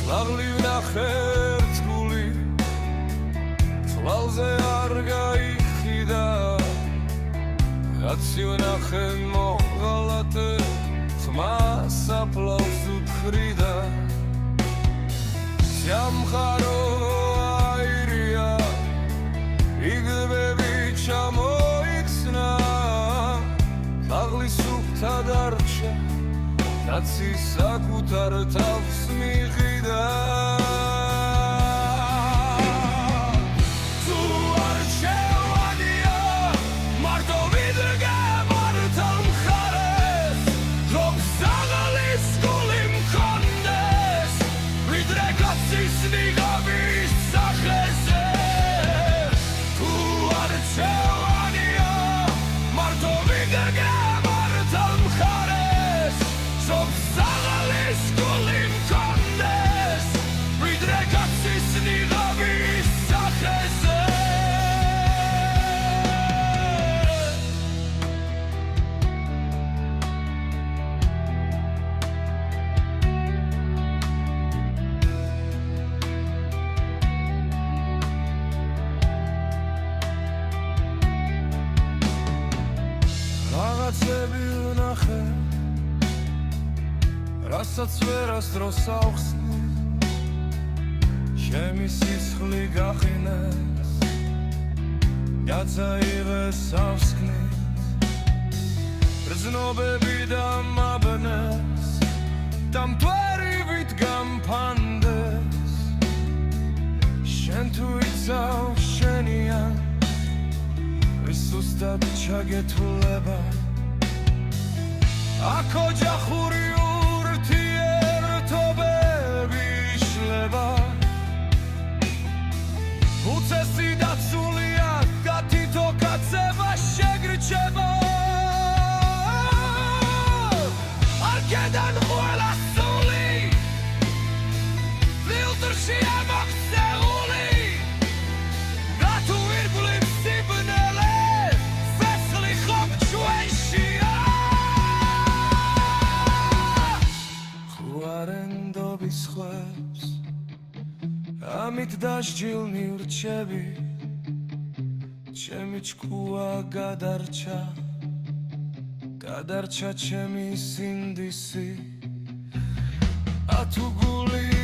ლაღლი ვნახე რთული წყალზე არ გაიხიდა კაცი ვნახე მოღალატე ხმა საფლავს უთხრიდა სამხარო აირია იგებები ჩამოიქცნა ლაღლი სუფთა დარჩა კაცი საკუთარ თავს მიყიდა თუ არჩევანია მარტო ვიდგე მართალ მხარეს რომ საღალის გული მქონდეს ვიდრე კაცის ნიღაბის სახეზე თუ არჩევანია მარტო ვიდგე მართალ მხარეს რომ საღალის გული მქონდეს ვიდრე კაცის ნიღაბის სახეზე რაღაცები ვნახე რასაც ვერასდროს ავხსნი ჩემი სისხლი გახინეს გადაიღეს ავსკნით ბრძნობები დამაბნეს და მტვერივით გამფანდეს შენ თუ იცავ შენიან სუსტად ჩაგეთვლება აქ ოჯახური ურთიერთობები იშლება უცესი დაცულია გათითო კაცება შეგრჩება არ კედან ყველა სული ფილტრში ამოქცეული რათუ ირგვლივ სიბნელე ხვარენდობის ხვებს ამით დასჯილნი ვრჩები ჩემი ჭკუა გადარჩა ჩემი სინდისი ათუ გული